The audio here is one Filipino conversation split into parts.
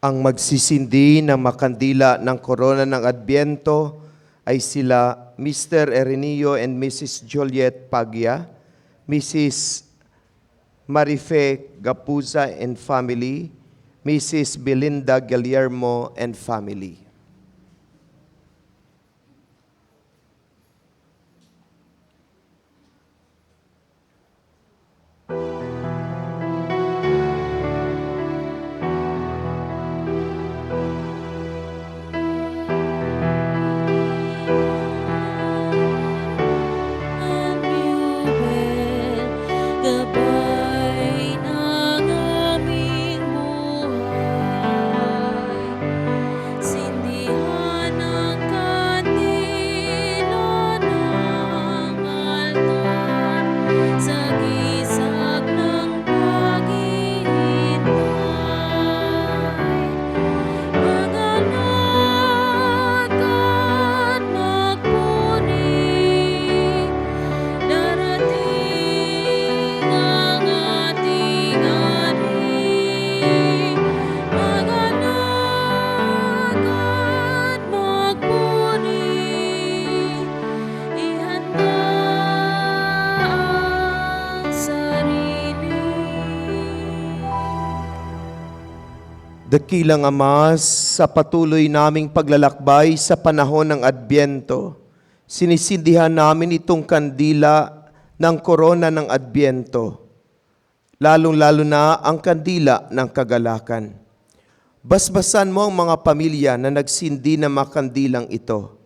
Ang magsisindi ng makandila ng korona ng Adbyento ay sila Mr. Erenio and Mrs. Juliet Pagya, Mrs. Marife Gapuza and family, Mrs. Belinda Guillermo and family. Dakilang Ama, sa patuloy naming paglalakbay sa panahon ng Adbyento, sinisindihan namin itong kandila ng korona ng Adbyento, lalong-lalo na ang kandila ng kagalakan. Basbasan mo ang mga pamilya na nagsindi ng mga kandilang ito.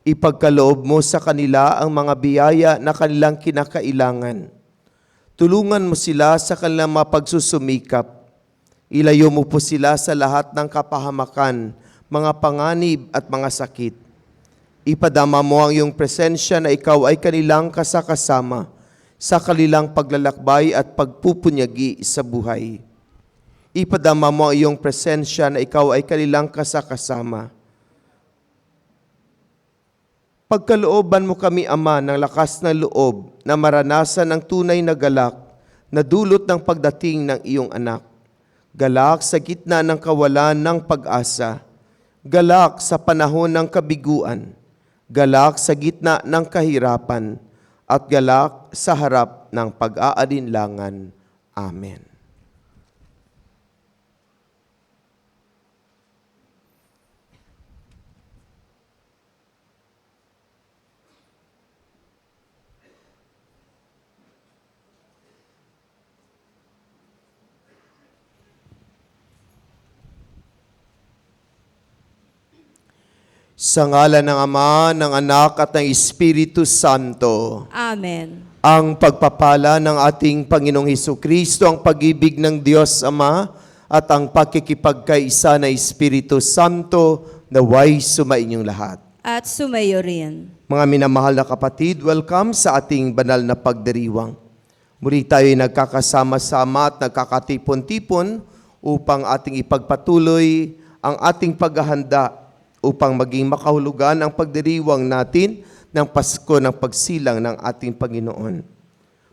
Ipagkaloob mo sa kanila ang mga biyaya na kanilang kinakailangan. Tulungan mo sila sa kanilang mga pagsusumikap. Ilayo mo po sila sa lahat ng kapahamakan, mga panganib at mga sakit. Ipadama mo ang iyong presensya na ikaw ay kanilang kasakasama sa kanilang paglalakbay at pagpupunyagi sa buhay. Ipadama mo ang iyong presensya na ikaw ay kanilang kasakasama. Pagkalooban mo kami, Ama, ng lakas ng loob na maranasan ang tunay na galak na dulot ng pagdating ng iyong anak. Galak sa gitna ng kawalan ng pag-asa, galak sa panahon ng kabiguan, galak sa gitna ng kahirapan, at galak sa harap ng pag-aalinlangan. Amen. Sa ngalan ng Ama, ng Anak at ng Espiritu Santo. Amen. Ang pagpapala ng ating Panginoong Hesukristo, ang pag-ibig ng Diyos Ama, at ang pakikipagkaisa ng Espiritu Santo, naway sumainyong lahat. At sumayo rin. Mga minamahal na kapatid, welcome sa ating banal na pagdiriwang. Muli tayo nagkakasama-sama at nagkakatipon-tipon upang ating ipagpatuloy ang ating paghahanda upang maging makahulugan ang pagdiriwang natin ng Pasko ng pagsilang ng ating Panginoon.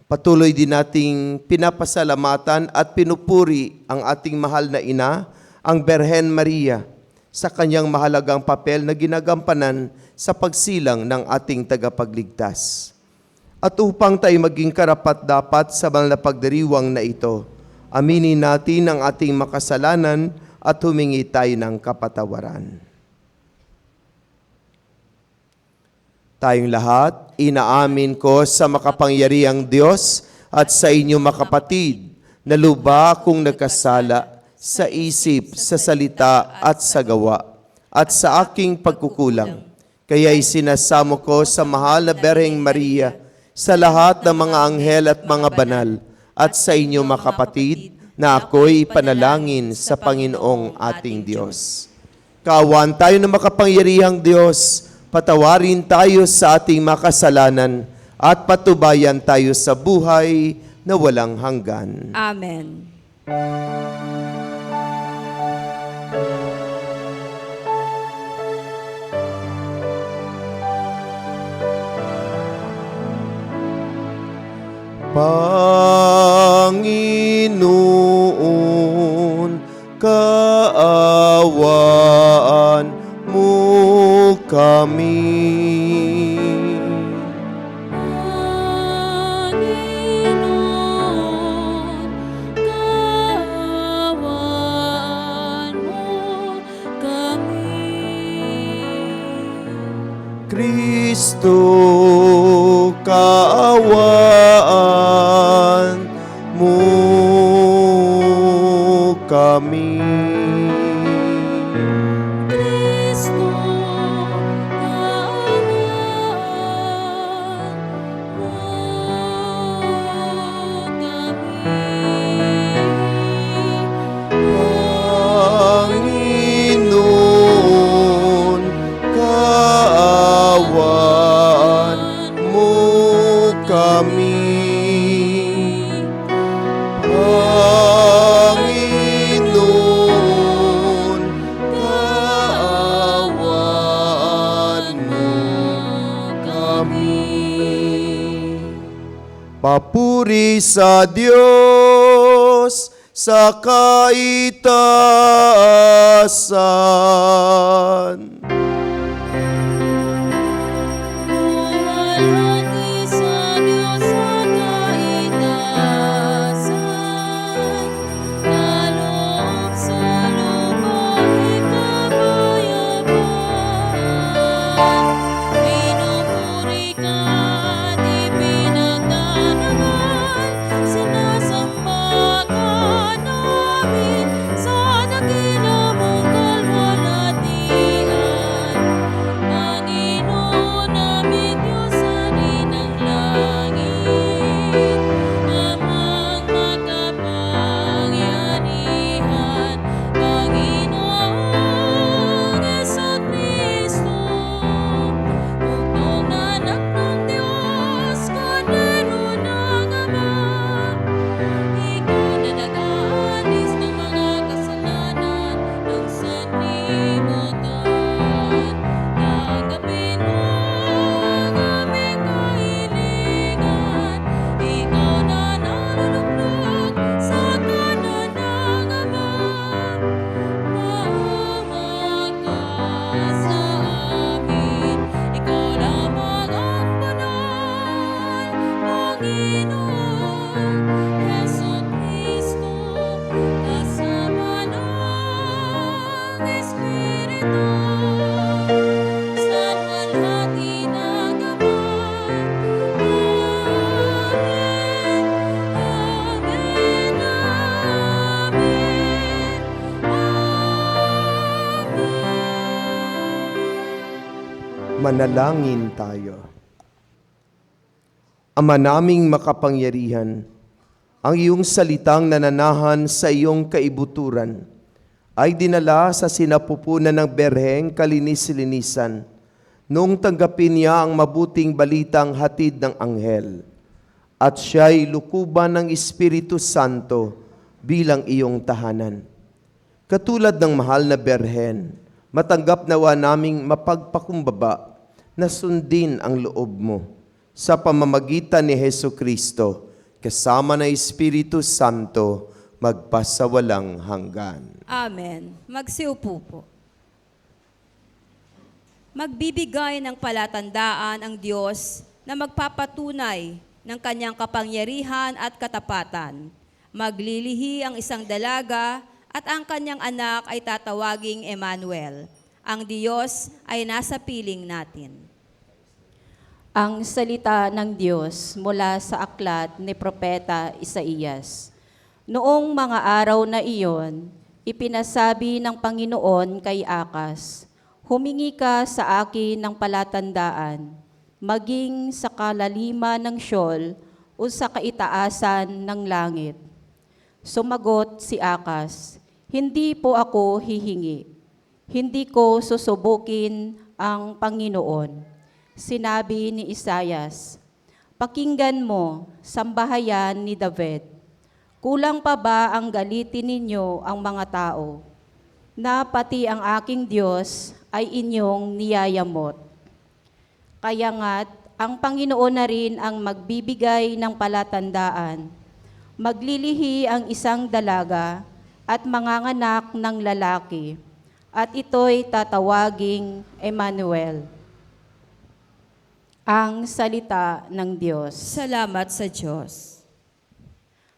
Patuloy din nating pinapasalamatan at pinupuri ang ating mahal na ina, ang Birhen Maria, sa kanyang mahalagang papel na ginagampanan sa pagsilang ng ating tagapagligtas. At upang tayo maging karapat-dapat sa banal na pagdiriwang na ito, aminin natin ang ating makasalanan at humingi tayo ng kapatawaran. Tayong lahat, inaamin ko sa makapangyarihang Diyos at sa inyo makapatid, na lubha akong nagkasala sa isip, sa salita at sa gawa, at sa aking pagkukulang. Kaya'y sinasamo ko sa mahal na Birheng Maria, sa lahat ng mga anghel at mga banal, at sa inyo makapatid, na ako'y ipanalangin sa Panginoong ating Diyos. Kaawaan tayo ng makapangyarihang Diyos, patawarin tayo sa ating makasalanan at patubayan tayo sa buhay na walang hanggan. Amen. Panginoon, kami. Panginoon, kaawaan mo kami. Kristo, kaawaan mo kami. Kristo, kaawaan mo Panginoon, kaawaan mo kami. Panginoon, kaawaan mo kami. Papuri sa Diyos sa kaitaasan. Bumalagi sa Diyos sa kaitaasan, kaloob sa lupa'y kapayapan. Pinupuri ka at ipinagdadasal, sinasamba ka namin sa dakila mong kalwalhatian. Panginoon namin Diyos, Hari ng langit, Amang makapangyarihan, Panginoong Jesucristo, bugtong na anak ng Diyos, Kordero ng Ama. Ikaw na nag-aalis ng mga kasalanan ng sanlibutan. Tanggapin mo ang aming kahilingan. Ikaw na nalulugnog sa kanan ng Ama. Maawa ka sa amin. Ikaw lamang ang banal, Panginoon Jesucristo, kasama ng Espiritu, sa luwalhati ng Ama. Amen, amen, amen. Manalangin tayo. Ama naming makapangyarihan, ang iyong salitang nananahan sa iyong kaibuturan ay dinala sa sinapupunan ng Berheng kalinis-linisan noong tanggapin niya ang mabuting balitang hatid ng anghel at siya'y lukuban ng Espiritu Santo bilang iyong tahanan. Katulad ng mahal na Berhen, matanggap nawa naming mapagpakumbaba na sundin ang loob mo sa pamamagitan ni Hesukristo, kasama ng Espiritu Santo, magpasawalang hanggan. Amen. Magsiupo po. Magbibigay ng palatandaan ang Diyos na magpapatunay ng kanyang kapangyarihan at katapatan. Maglilihi ang isang dalaga at ang kanyang anak ay tatawaging Emmanuel. Ang Diyos ay nasa piling natin. Ang salita ng Diyos mula sa aklat ni Propeta Isaías. Noong mga araw na iyon, ipinasabi ng Panginoon kay Akas, "Humingi ka sa akin ng palatandaan, maging sa kalaliman ng Sheol o sa kaitaasan ng langit." Sumagot si Akas, "Hindi po ako hihingi. Hindi ko susubukin ang Panginoon." Sinabi ni Isaias, "Pakinggan mo, sambahayan ni David. Kulang pa ba ang galitin ninyo ang mga tao, na pati ang aking Diyos ay inyong niyayamot? Kaya nga't ang Panginoon na rin ang magbibigay ng palatandaan. Maglilihi ang isang dalaga at manganganak ng lalaki, at ito'y tatawaging Emmanuel." Ang salita ng Diyos. Salamat sa Diyos.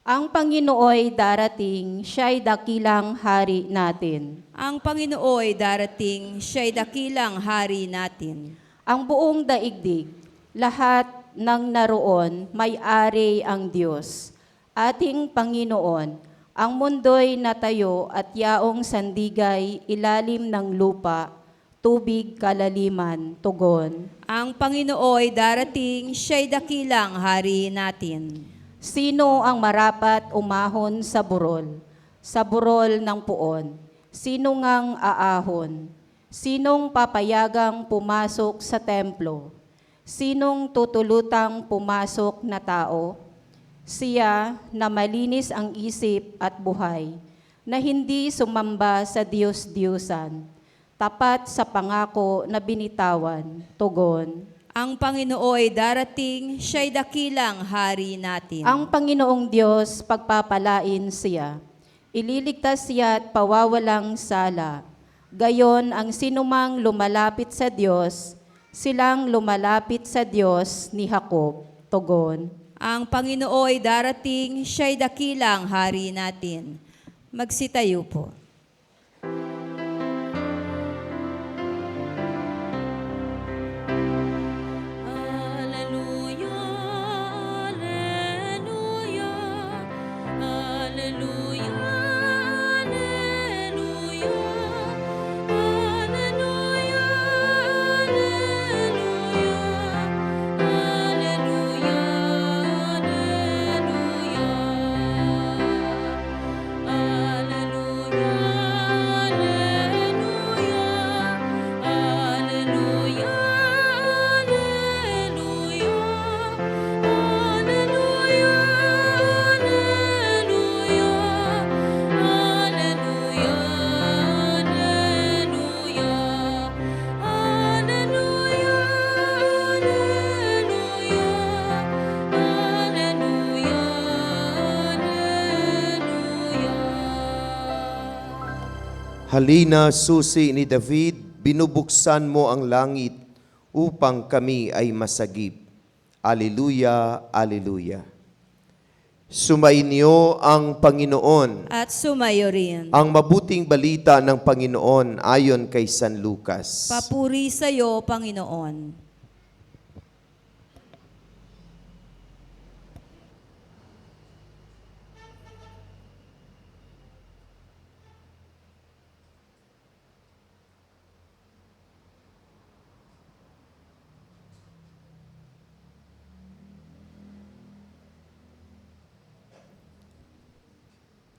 Ang Panginooy darating, siya'y dakilang hari natin. Ang Panginooy darating, siya'y dakilang hari natin. Ang buong daigdig, lahat ng naroon, may-ari ang Diyos. Ating Panginoon, ang mundo'y natayo at yaong sandigay, ilalim ng lupa, tubig kalaliman, tugon. Ang Panginooy darating, siya'y dakilang hari natin. Sino ang marapat umahon sa burol ng puon? Sino ngang aahon? Sinong papayagang pumasok sa templo? Sinong tutulutang pumasok na tao? Siya na malinis ang isip at buhay, na hindi sumamba sa Diyos-Diyusan, tapat sa pangako na binitawan, tugon. Ang Panginooy darating, siya'y dakilang hari natin. Ang Panginoong Diyos, pagpapalain siya. Ililigtas siya at pawawalang sala. Gayon ang sinumang lumalapit sa Diyos, silang lumalapit sa Diyos ni Jacob. Tugon. Ang Panginooy darating, siya'y dakilang hari natin. Magsitayo po. Alleluia, alleluia, alleluia, alleluia, alleluia, alleluia, Halina, susi ni David, binubuksan mo ang langit upang kami ay masagip. Alleluia, alleluia. Sumainyo ang Panginoon. At sumayo rin. Ang mabuting balita ng Panginoon ayon kay San Lucas. Papuri sa iyo, Panginoon.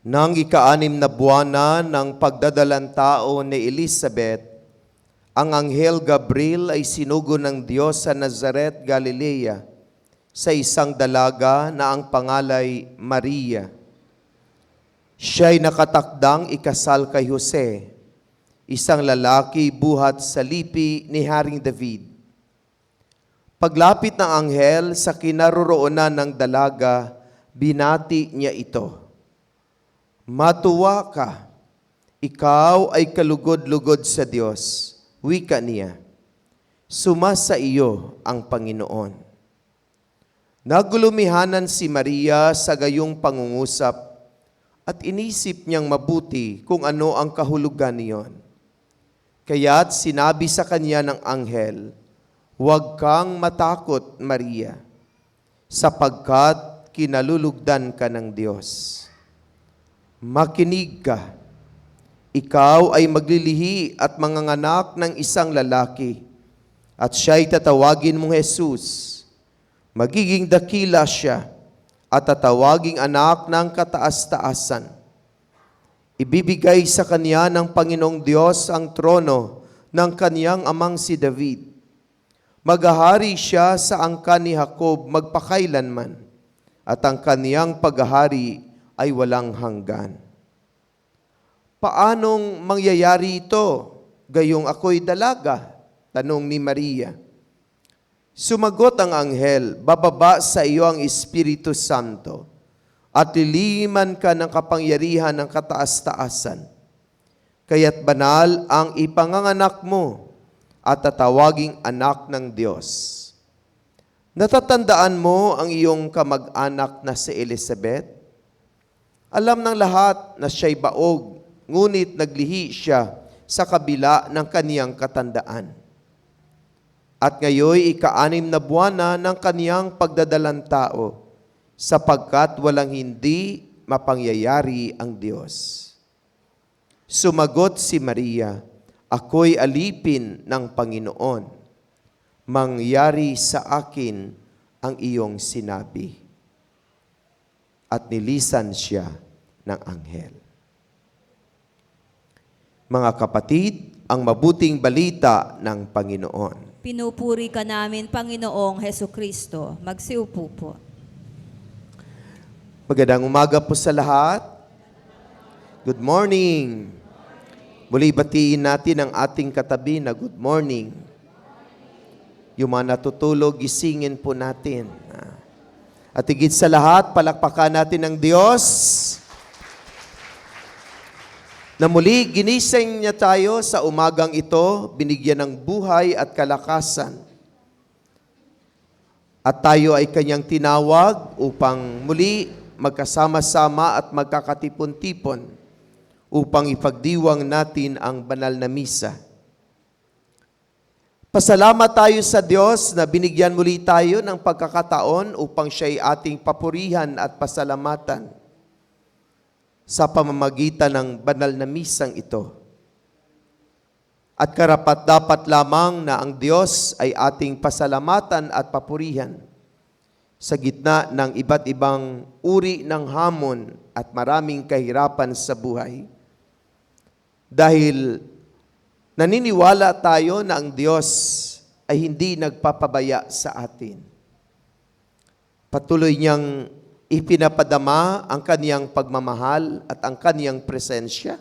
Nang ika-6 na buwan na ng pagdadalang tao ni Elizabeth, ang Anghel Gabriel ay sinugo ng Diyos sa Nazaret, Galilea, sa isang dalaga na ang pangalay Maria. Siya'y nakatakdang ikasal kay Jose, isang lalaki buhat sa lipi ni Haring David. Paglapit ng anghel sa kinaroroonan ng dalaga, binati niya ito. Matuwa ka, ikaw ay kalugod-lugod sa Diyos. Wika niya, sumasa iyo ang Panginoon. Nagulumihanan si Maria sa gayong pangungusap at inisip niyang mabuti kung ano ang kahulugan niyon. Kaya't sinabi sa kanya ng anghel, huwag kang matakot, Maria, sapagkat kinalulugdan ka ng Diyos. Makinig ka, ikaw ay maglilihi at manganganak ng isang lalaki, at siya'y tatawagin mong Jesus. Magiging dakila siya, at tatawaging anak ng kataas-taasan. Ibibigay sa kanya ng Panginoong Diyos ang trono ng kaniyang amang si David. Maghahari siya sa angkan ni Jacob magpakailanman, at ang kaniyang paghahari ay walang hanggan. Paanong mangyayari ito? Gayong ako'y dalaga? Tanong ni Maria. Sumagot ang anghel, bababa sa iyo ang Espiritu Santo, at liliman ka ng kapangyarihan ng kataas-taasan. Kaya't banal ang ipanganganak mo, at tatawaging anak ng Diyos. Natatandaan mo ang iyong kamag-anak na si Elizabeth? Alam ng lahat na siya'y baog, ngunit naglihi siya sa kabila ng kaniyang katandaan. At ngayoy ika-6 na buwan na ng kaniyang pagdadalang tao, sapagkat walang hindi mapangyayari ang Diyos. Sumagot si Maria, ako'y alipin ng Panginoon. Mangyari sa akin ang iyong sinabi. At nilisan siya ng anghel. Mga kapatid, ang mabuting balita ng Panginoon. Pinupuri ka namin, Panginoong Heso Kristo. Magsiupo po. Magandang umaga po sa lahat. Good morning. Muli batiin natin ang ating katabi na good morning. Yung mga natutulog, gisingin po natin. At higit sa lahat, palakpakan natin ang Diyos na muli ginising niya tayo sa umagang ito, binigyan ng buhay at kalakasan. At tayo ay kanyang tinawag upang muli magkasama-sama at magkakatipon-tipon upang ipagdiwang natin ang banal na misa. Pasalamat tayo sa Diyos na binigyan muli tayo ng pagkakataon upang siya'y ating papurihan at pasalamatan sa pamamagitan ng banal na misang ito. At karapat-dapat lamang na ang Diyos ay ating pasalamatan at papurihan sa gitna ng iba't ibang uri ng hamon at maraming kahirapan sa buhay. Dahil naniniwala tayo na ang Diyos ay hindi nagpapabaya sa atin. Patuloy niyang ipinapadama ang kaniyang pagmamahal at ang kaniyang presensya.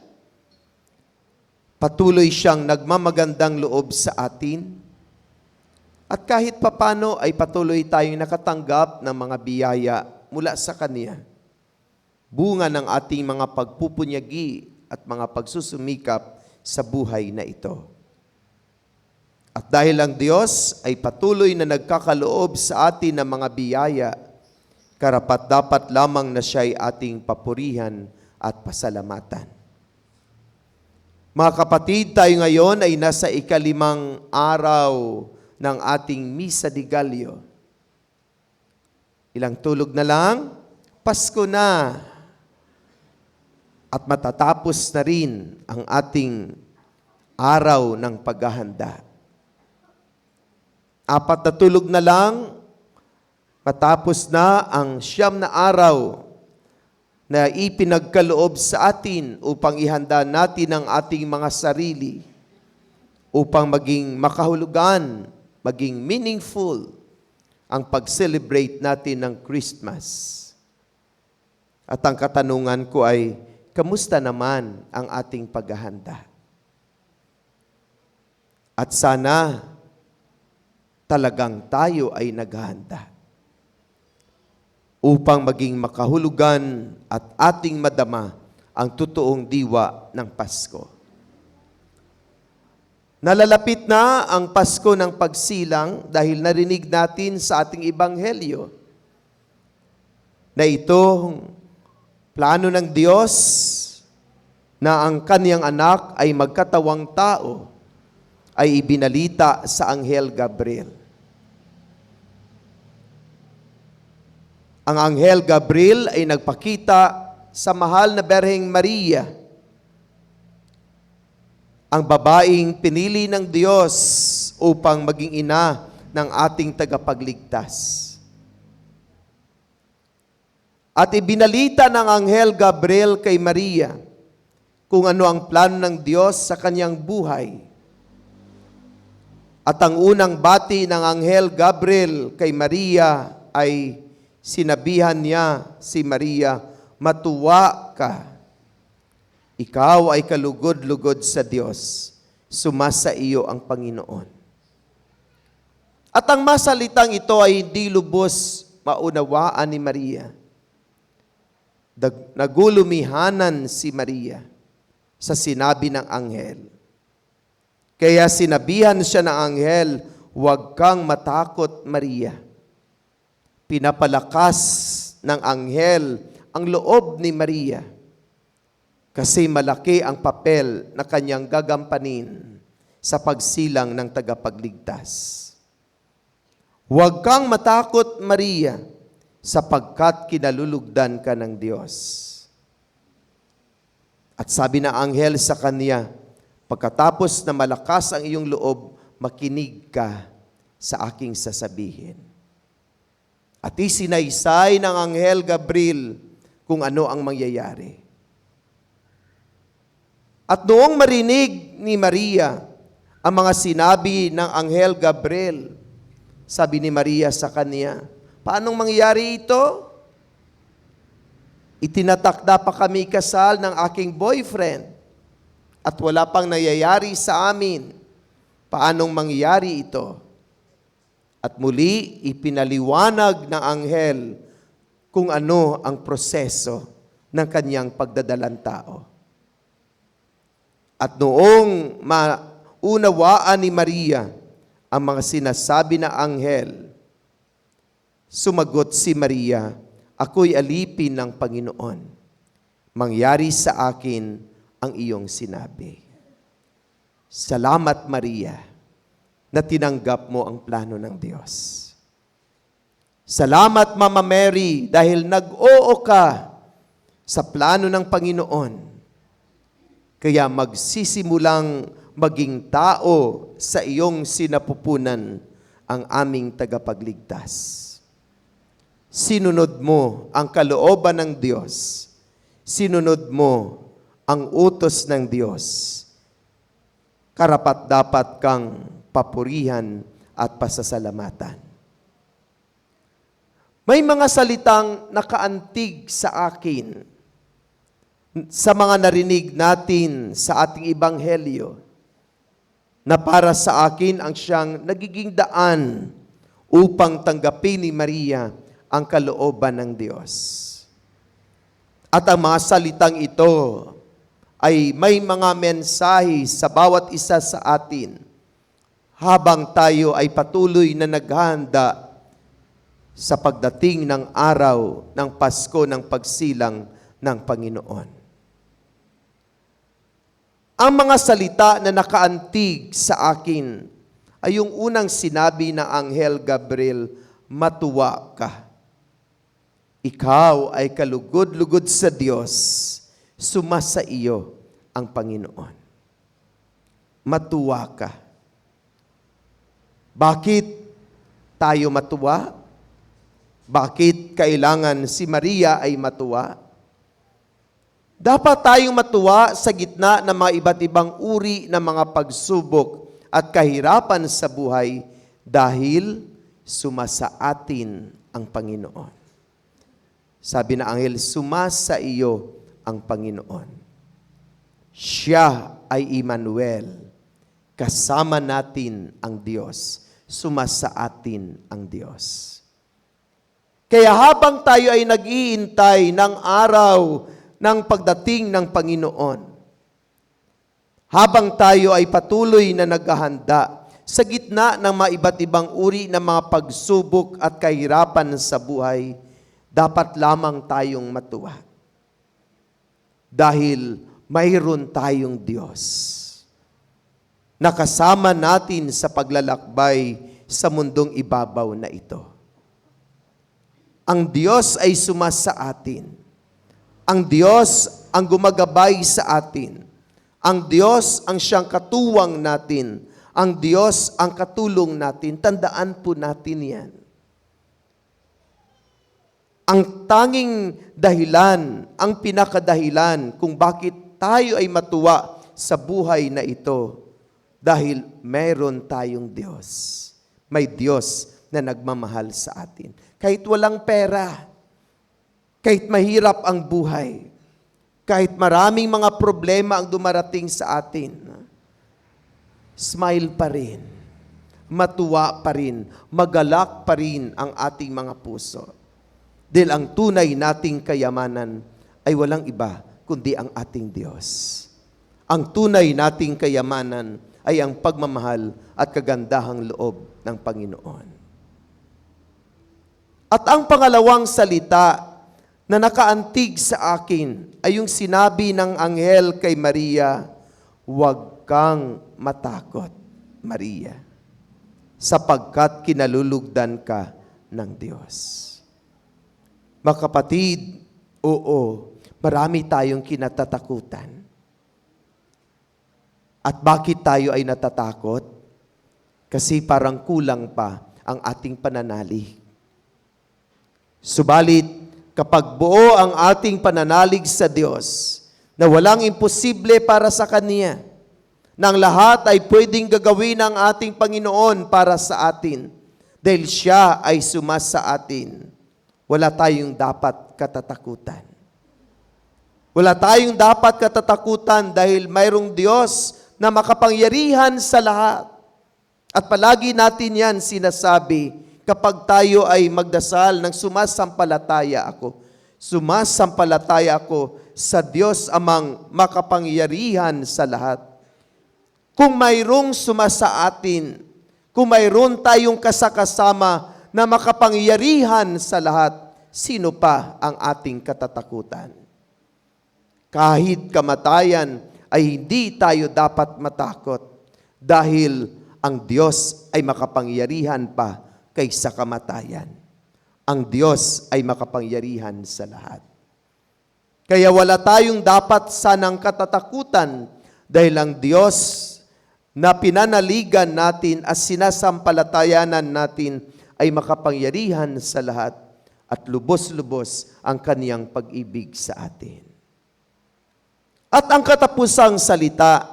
Patuloy siyang nagmamagandang loob sa atin. At kahit papano ay patuloy tayong nakatanggap ng mga biyaya mula sa Kaniya. Bunga ng ating mga pagpupunyagi at mga pagsusumikap sa buhay na ito. At dahil ang Diyos ay patuloy na nagkakaloob sa atin ng mga biyaya, karapat-dapat lamang na siya'y ating papurihan at pasalamatan. Mga kapatid, tayo ngayon ay nasa 5 araw ng ating Misa de Gallo. Ilang tulog na lang, Pasko na. At matatapos na rin ang ating araw ng paghahanda. 4 na tulog na lang, matapos na ang 9 na araw na ipinagkaloob sa atin upang ihanda natin ang ating mga sarili upang maging makahulugan, maging meaningful ang pag-celebrate natin ng Christmas. At ang katanungan ko ay, kamusta naman ang ating paghahanda? At sana talagang tayo ay naghahanda upang maging makahulugan at ating madama ang totoong diwa ng Pasko. Nalalapit na ang Pasko ng pagsilang dahil narinig natin sa ating Ebanghelyo na itong plano ng Diyos na ang kaniyang anak ay magkatawang tao ay ibinalita sa Anghel Gabriel. Ang Anghel Gabriel ay nagpakita sa mahal na Berheng Maria, ang babaeng pinili ng Diyos upang maging ina ng ating tagapagligtas. At ibinalita ng Anghel Gabriel kay Maria kung ano ang plano ng Diyos sa kanyang buhay. At ang unang bati ng Anghel Gabriel kay Maria ay sinabihan niya si Maria, matuwa ka. Ikaw ay kalugod-lugod sa Diyos. Sumasa iyo ang Panginoon. At ang masalitang ito ay hindi lubos maunawaan ni Maria. Nagulumihanan si Maria sa sinabi ng anghel. Kaya sinabihan siya ng anghel, huwag kang matakot, Maria. pinapalakas ng anghel ang loob ni Maria kasi malaki ang papel na kanyang gagampanin sa pagsilang ng tagapagligtas. Huwag kang matakot, Maria, sapagkat kinalulugdan ka ng Diyos. At sabi ng anghel sa kanya, pagkatapos na malakas ang iyong loob, makinig ka sa aking sasabihin. At isinaysay ng anghel Gabriel kung ano ang mangyayari. At noong marinig ni Maria ang mga sinabi ng anghel Gabriel, sabi ni Maria sa kanya, paanong mangyayari ito? Itinatakda pa kami kasal ng aking boyfriend at wala pang nangyayari sa amin. Paanong mangyayari ito? At muli ipinaliwanag ng anghel kung ano ang proseso ng kanyang pagdadalang tao. At noong maunawaan ni Maria ang mga sinasabi ng anghel, sumagot si Maria, ako'y alipin ng Panginoon. Mangyari sa akin ang iyong sinabi. Salamat, Maria, na tinanggap mo ang plano ng Diyos. Salamat, Mama Mary, dahil nag-oo ka sa plano ng Panginoon. Kaya magsisimulang maging tao sa iyong sinapupunan ang aming tagapagligtas. Sinunod mo ang kalooban ng Diyos. Sinunod mo ang utos ng Diyos. Karapat-dapat kang papurihan at pasasalamatan. May mga salitang nakaantig sa akin sa mga narinig natin sa ating ebanghelyo na para sa akin ang siyang nagiging daan upang tanggapin ni Maria ang kalooban ng Diyos. At ang mga salitang ito ay may mga mensahe sa bawat isa sa atin habang tayo ay patuloy na naghahanda sa pagdating ng araw ng Pasko ng pagsilang ng Panginoon. Ang mga salita na nakaantig sa akin ay yung unang sinabi ng anghel Gabriel, matuwa ka. Ikaw ay kalugod-lugod sa Diyos, sumasa iyo ang Panginoon. Matuwa ka. Bakit tayo matuwa? Bakit kailangan si Maria ay matuwa? Dapat tayong matuwa sa gitna ng mga iba't ibang uri ng mga pagsubok at kahirapan sa buhay dahil sumasa atin ang Panginoon. Sabi ng anghel, sumasa iyo ang Panginoon. Siya ay Emmanuel. Kasama natin ang Diyos. Sumasa atin ang Diyos. Kaya habang tayo ay nag-iintay ng araw ng pagdating ng Panginoon, habang tayo ay patuloy na naghahanda sa gitna ng mga iba't ibang uri ng mga pagsubok at kahirapan sa buhay, dapat lamang tayong matuwa. Dahil mayroon tayong Diyos na kasama natin sa paglalakbay sa mundong ibabaw na ito. Ang Diyos ay sumasa atin. Ang Diyos ang gumagabay sa atin. Ang Diyos ang siyang katuwang natin. Ang Diyos ang katulong natin. Tandaan po natin yan. Ang tanging dahilan, ang pinakadahilan kung bakit tayo ay matuwa sa buhay na ito, dahil mayroon tayong Diyos. May Diyos na nagmamahal sa atin. Kahit walang pera, kahit mahirap ang buhay, kahit maraming mga problema ang dumarating sa atin, smile pa rin, matuwa pa rin, magalak pa rin ang ating mga puso. Dahil ang tunay nating kayamanan ay walang iba kundi ang ating Diyos. Ang tunay nating kayamanan ay ang pagmamahal at kagandahang loob ng Panginoon. At ang pangalawang salita na nakaantig sa akin ay yung sinabi ng anghel kay Maria, "Huwag kang matakot, Maria, sapagkat kinalulugdan ka ng Diyos." Mga kapatid, oo, marami tayong kinatatakutan. At bakit tayo ay natatakot? Kasi parang kulang pa ang ating pananalig. Subalit, kapag buo ang ating pananalig sa Diyos, na walang imposible para sa Kanya, na ang lahat ay pwedeng gagawin ng ating Panginoon para sa atin, dahil Siya ay sumasa atin, wala tayong dapat katatakutan. Wala tayong dapat katatakutan dahil mayroong Diyos na makapangyarihan sa lahat. At palagi natin yan sinasabi kapag tayo ay magdasal ng sumasampalataya ako. Sumasampalataya ako sa Diyos amang makapangyarihan sa lahat. Kung mayroong sumasa atin, kung mayroon tayong kasakasama na makapangyarihan sa lahat, sino pa ang ating katatakutan? Kahit kamatayan ay hindi tayo dapat matakot dahil ang Diyos ay makapangyarihan pa kaysa kamatayan. Ang Diyos ay makapangyarihan sa lahat. Kaya wala tayong dapat sanang katatakutan dahil ang Diyos na pinanaligan natin at sinasampalatayanan natin ay makapangyarihan sa lahat at lubos-lubos ang kaniyang pag-ibig sa atin. At ang katapusang salita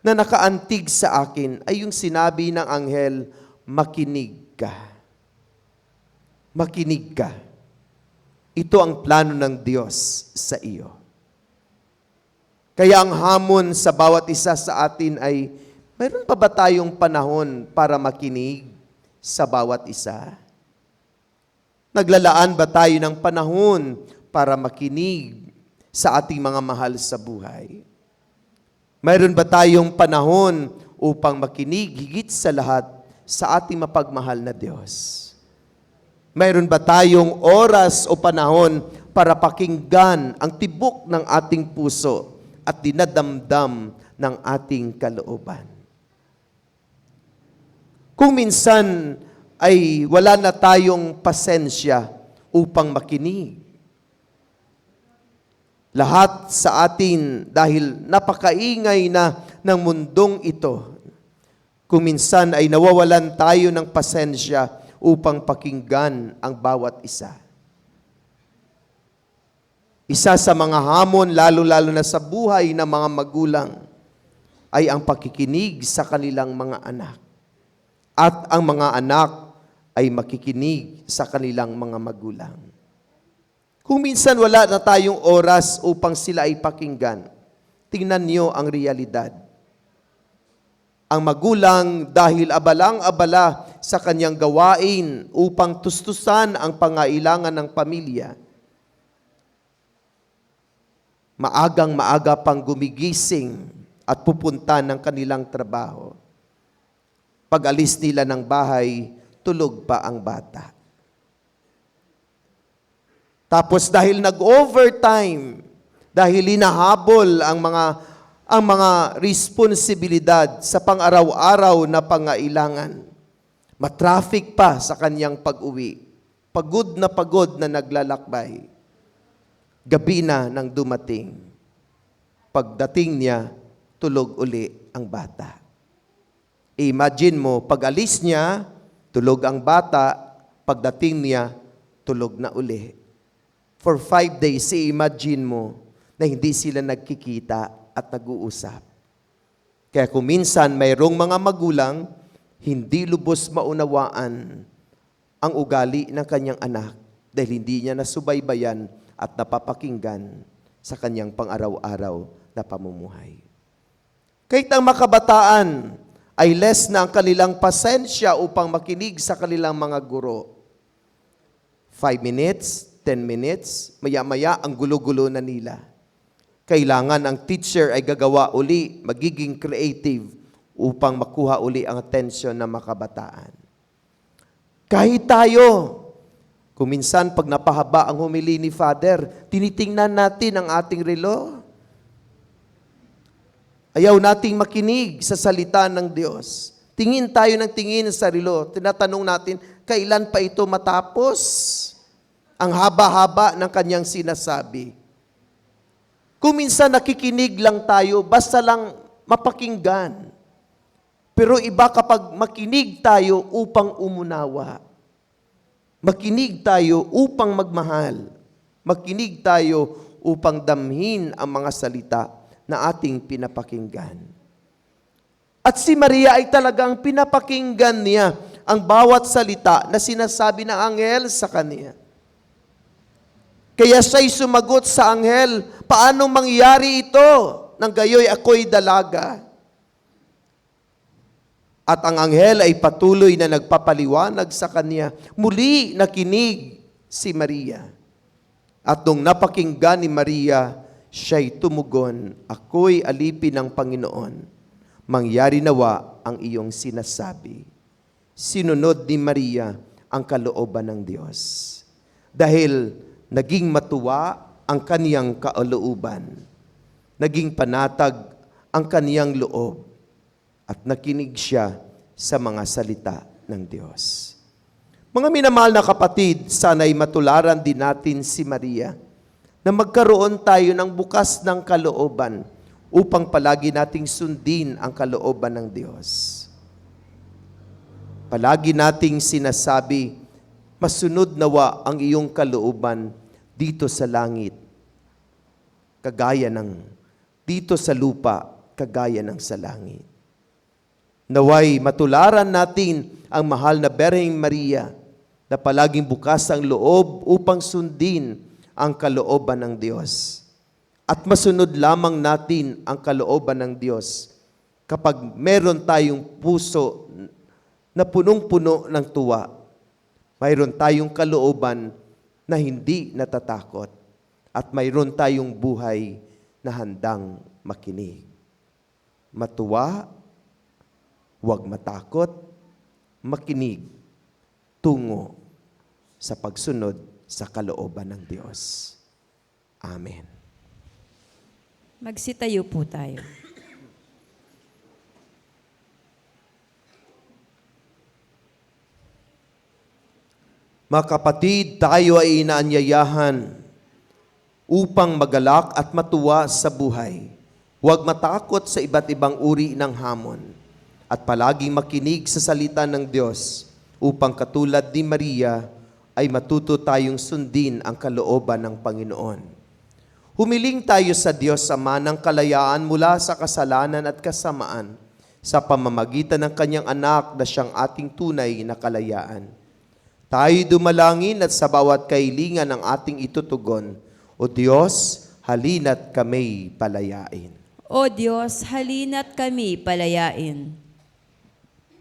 na nakaantig sa akin ay yung sinabi ng anghel, "Makinig ka. Makinig ka. Ito ang plano ng Diyos sa iyo." Kaya ang hamon sa bawat isa sa atin ay, mayroon pa ba tayong panahon para makinig sa bawat isa? Naglalaan ba tayo ng panahon para makinig sa ating mga mahal sa buhay? Mayroon ba tayong panahon upang makinig higit sa lahat sa ating mapagmahal na Diyos? Mayroon ba tayong oras o panahon para pakinggan ang tibok ng ating puso at dinadamdam ng ating kalooban? Kung minsan ay wala na tayong pasensya upang makinig, lahat sa atin dahil napakaingay na ng mundong ito, kung minsan ay nawawalan tayo ng pasensya upang pakinggan ang bawat isa. Isa sa mga hamon, lalo-lalo na sa buhay ng mga magulang, ay ang pakikinig sa kanilang mga anak. At ang mga anak ay makikinig sa kanilang mga magulang. Kung minsan wala na tayong oras upang sila ay pakinggan, tingnan niyo ang realidad. Ang magulang dahil abalang-abala sa kanyang gawain upang tustusan ang pangailangan ng pamilya, maagang-maaga pang gumigising at pupunta ng kanilang trabaho. Pag alis nila ng bahay, tulog pa ang bata. Tapos dahil nag-overtime, dahil hinahabol ang mga responsibilidad sa pang-araw-araw na pangailangan, matraffic pa sa kanyang pag-uwi. Pagod na naglalakbay. Gabi na nang dumating. Pagdating niya, tulog uli ang bata. Imagine mo, pag alis niya, tulog ang bata, pagdating niya, tulog na uli. For 5 days, imagine mo na hindi sila nagkikita at nag-uusap. Kaya kung minsan mayroong mga magulang, hindi lubos maunawaan ang ugali ng kanyang anak dahil hindi niya nasubaybayan at napapakinggan sa kanyang pang-araw-araw na pamumuhay. Kahit ang makabataan ay less na ang kanilang pasensya upang makinig sa kanilang mga guro. 5 minutes, 10 minutes, maya-maya ang gulo-gulo na nila. Kailangan ang teacher ay gagawa uli, magiging creative upang makuha uli ang atensyon ng makabataan. Kahit tayo, Kung minsan, pag napahaba ang humili ni Father, tinitingnan natin ang ating relo. Ayaw nating makinig sa salita ng Diyos. Tingin tayo ng tingin sa relo. Tinatanong natin, kailan pa ito matapos? Ang haba-haba ng kanyang sinasabi. Kung minsan nakikinig lang tayo, basta lang mapakinggan. Pero iba kapag makinig tayo upang umunawa. Makinig tayo upang magmahal. Makinig tayo upang damhin ang mga salita na ating pinapakinggan. At si Maria ay talagang pinapakinggan niya ang bawat salita na sinasabi ng anghel sa kanya. Kaya siya'y sumagot sa anghel, paano mangyari ito? Nang gayoy ako'y dalaga. At ang anghel ay patuloy na nagpapaliwanag sa kanya. Muli nakinig si Maria. At nung napakinggan ni Maria, siya'y tumugon, ako'y alipin ng Panginoon. Mangyari nawa ang iyong sinasabi. Sinunod ni Maria ang kalooban ng Diyos. Dahil naging matuwa ang kaniyang kalooban. Naging panatag ang kaniyang loob. At nakinig siya sa mga salita ng Diyos. Mga minamahal na kapatid, sana'y matularan din natin si Maria na magkaroon tayo ng bukas ng kalooban upang palagi nating sundin ang kalooban ng Diyos. Palagi nating sinasabi, masunod nawa ang iyong kalooban dito sa langit, kagaya ng dito sa lupa, kagaya ng sa langit. Naway matularan natin ang mahal na Birheng Maria na palaging bukas ang loob upang sundin ang kalooban ng Diyos. At masunod lamang natin ang kalooban ng Diyos kapag meron tayong puso na punong-puno ng tuwa. Mayroon tayong kalooban na hindi natatakot. At mayroon tayong buhay na handang makinig. Matuwa, huwag matakot, makinig, tungo sa pagsunod sa kalooban ng Diyos. Amen. Magsitayo po tayo. Mga kapatid, tayo ay inaanyayahan upang magalak at matuwa sa buhay. Huwag matakot sa iba't ibang uri ng hamon. At palaging makinig sa salita ng Diyos upang katulad ni Maria ay matuto tayong sundin ang kalooban ng Panginoon. Humiling tayo sa Diyos Ama ng kalayaan mula sa kasalanan at kasamaan sa pamamagitan ng Kanyang anak na siyang ating tunay na kalayaan. Tayo'y dumalangin at sa bawat kahilingan ng ating itutugon, O Diyos, halina't kami palayain. O Diyos, halina't kami palayain.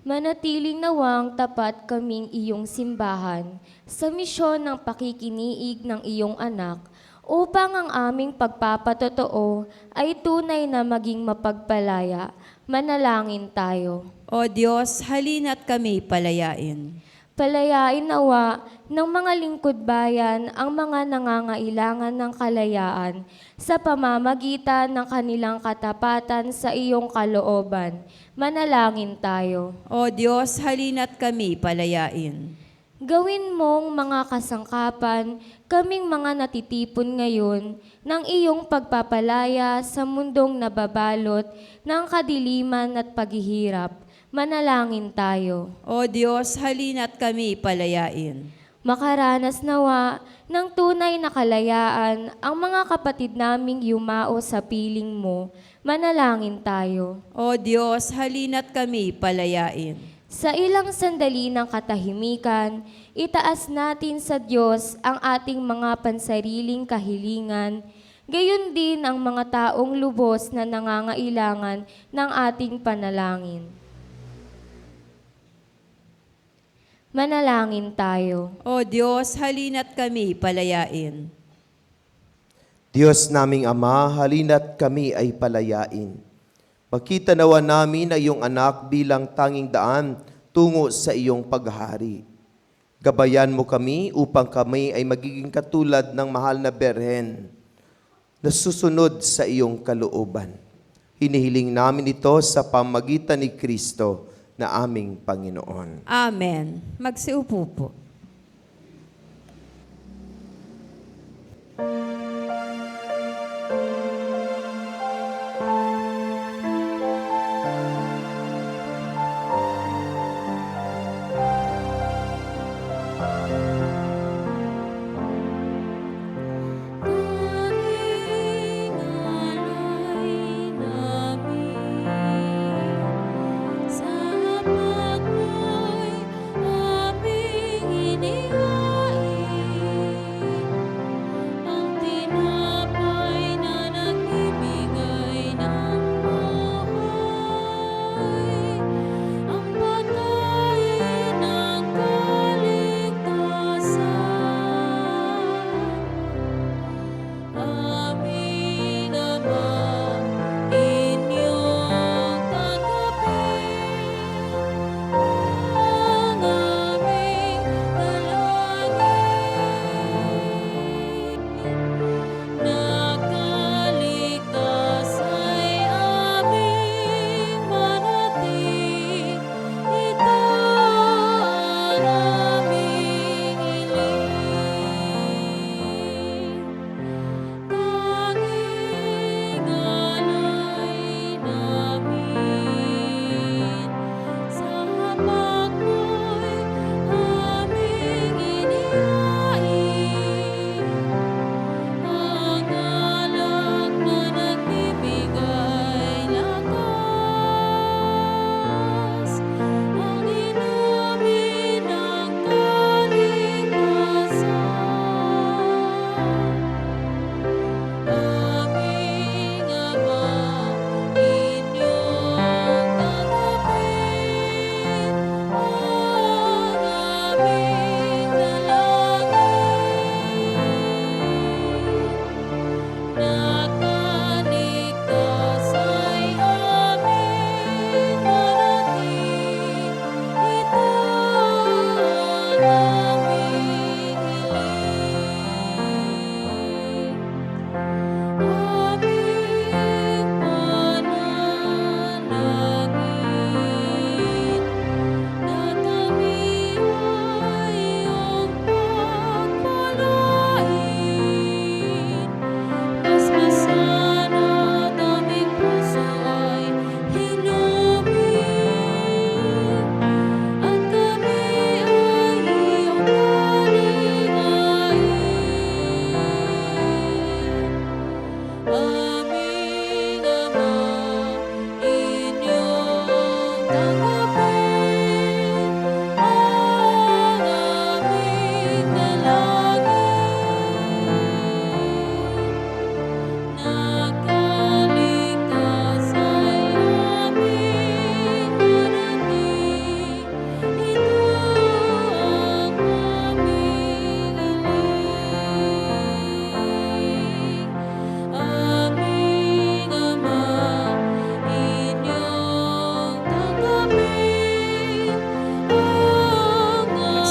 Manatiling nawang tapat kaming iyong simbahan sa misyon ng pakikiniig ng iyong anak upang ang aming pagpapatotoo ay tunay na maging mapagpalaya. Manalangin tayo. O Diyos, halina't kami palayain. Palayain nawa ng mga lingkod bayan ang mga nangangailangan ng kalayaan sa pamamagitan ng kanilang katapatan sa iyong kalooban. Manalangin tayo. O Diyos, halina't kami palayain. Gawin mong mga kasangkapan, kaming mga natitipon ngayon, ng iyong pagpapalaya sa mundong nababalot ng kadiliman at paghihirap. Manalangin tayo. O Diyos, halina't kami palayain. Makaranas nawa ng tunay na kalayaan ang mga kapatid naming yumao sa piling mo. Manalangin tayo. O Diyos, halina't kami palayain. Sa ilang sandali ng katahimikan, itaas natin sa Diyos ang ating mga pansariling kahilingan, gayon din ang mga taong lubos na nangangailangan ng ating panalangin. Manalangin tayo. O Diyos, halina't kami palayain. Diyos naming Ama, halina't kami ay palayain. Makita nawa namin na iyong anak bilang tanging daan tungo sa iyong paghahari. Gabayan mo kami upang kami ay magiging katulad ng mahal na Berhen na susunod sa iyong kalooban. Hinihiling namin ito sa pamagitan ni Kristo na aming Panginoon. Amen. Magsiupo po.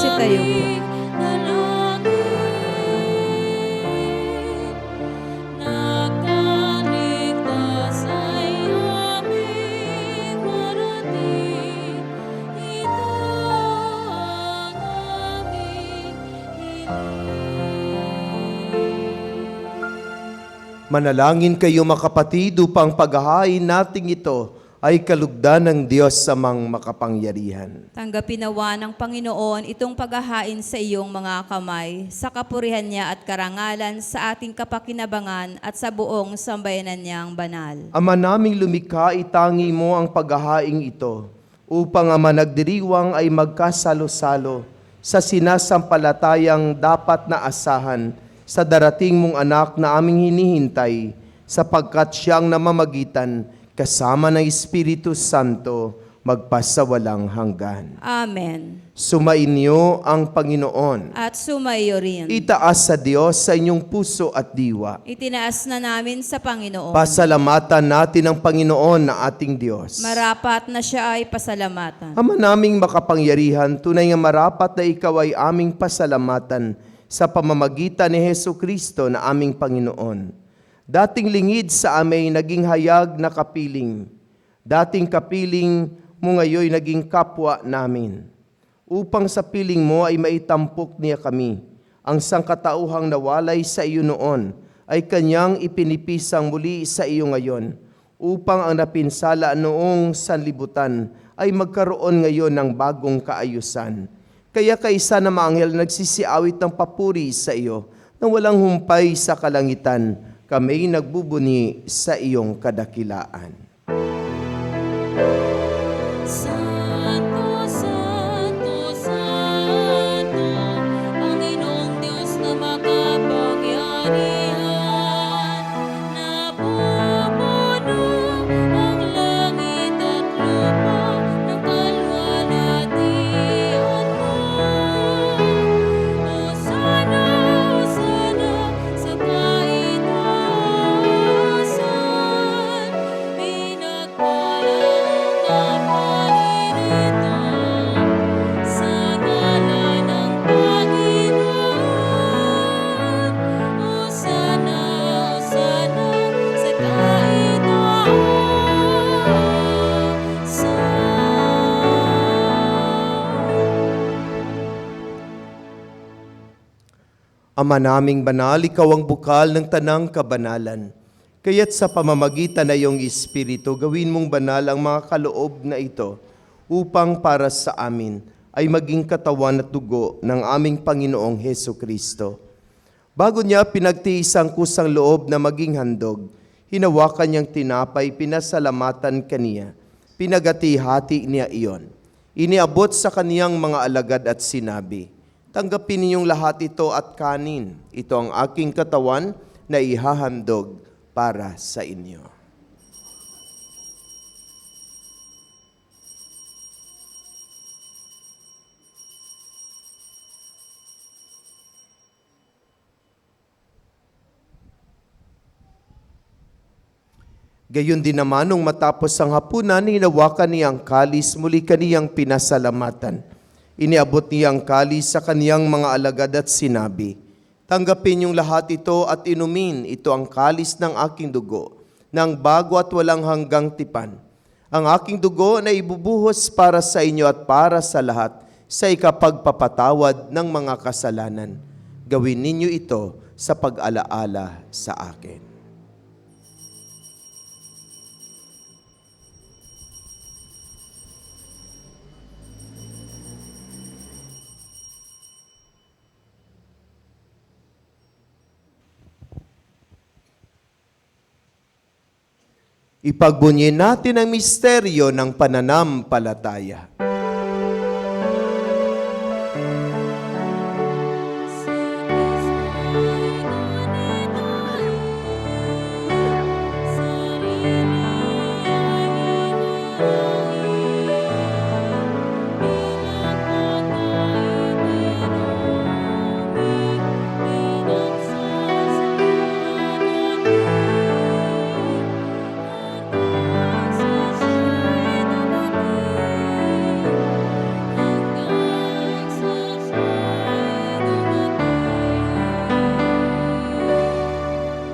Magsitayo po. Manalangin kayo mga kapatid upang paghahain nating ito ay kalugdan ng Diyos sa mang makapangyarihan. Tanggapin nawa ng Panginoon itong paghahain sa iyong mga kamay, sa kapurihan niya at karangalan sa ating kapakinabangan at sa buong sambayanan niyang banal. Ama naming lumikha, itangi mo ang paghahaing ito upang ang managdiriwang ay magkasalo-salo sa sinasampalatayang dapat na asahan sa darating mong anak na aming hinihintay, sapagkat siyang namamagitan kasama ng Espiritu Santo magpasawalang hanggan. Amen. Sumainyo ang Panginoon. At sumayo rin. Itaas sa Diyos sa inyong puso at diwa. Itinaas na namin sa Panginoon. Pasalamatan natin ang Panginoon na ating Diyos. Marapat na siya ay pasalamatan. Ama naming makapangyarihan, tunay nga marapat na ikaw ay aming pasalamatan sa pamamagitan ni Hesu Kristo na aming Panginoon. Dating lingid sa amin, naging hayag na kapiling. Dating kapiling mo ngayon naging kapwa namin. Upang sa piling mo ay maitampok niya kami. Ang sangkatauhang nawalay sa iyo noon ay kanyang ipinipisang muli sa iyo ngayon. Upang ang napinsala noong sanlibutan ay magkaroon ngayon ng bagong kaayusan. Kaya kaisa na mga anghel nagsisiawit ng papuri sa iyo na walang humpay sa kalangitan. Kami nagbubuni sa iyong kadakilaan. Santo, Santo, Santo, Panginoong Diyos na makapangyarihan, napupuno ang langit at lupa ng kalwalhatian mo. Hosana, Hosana sa kaitaasan, pinagpala ang paririto sa ngalan ng Panginoon. Hosana, Hosana sa kaitaasan. Ama naming banal, ikaw ang bukal ng tanang kabanalan. Kaya't sa pamamagitan na iyong Espiritu, gawin mong banal ang mga kaloob na ito upang para sa amin ay maging katawan at dugo ng aming Panginoong Hesu Kristo. Bago niya pinagtiis ang kusang loob na maging handog, hinawakan niyang tinapay, pinasalamatan kaniya, pinagati-hati niya iyon. Iniabot sa kaniyang mga alagad at sinabi, "Tanggapin ninyong lahat ito at kanin. Ito ang aking katawan na ihahandog para sa inyo." Gayon din naman nung matapos ang hapunan, hinawakan niya ang kalis, muli kaniyang pinasalamatan. Iniabot niya ang kalis sa kaniyang mga alagad at sinabi, "Tanggapin niyong lahat ito at inumin. Ito ang kalis ng aking dugo, ng bago at walang hanggang tipan. Ang aking dugo na ibubuhos para sa inyo at para sa lahat sa ikapagpapatawad ng mga kasalanan. Gawin ninyo ito sa pag-alaala sa akin." Ipagbunyin natin ang misteryo ng pananampalataya.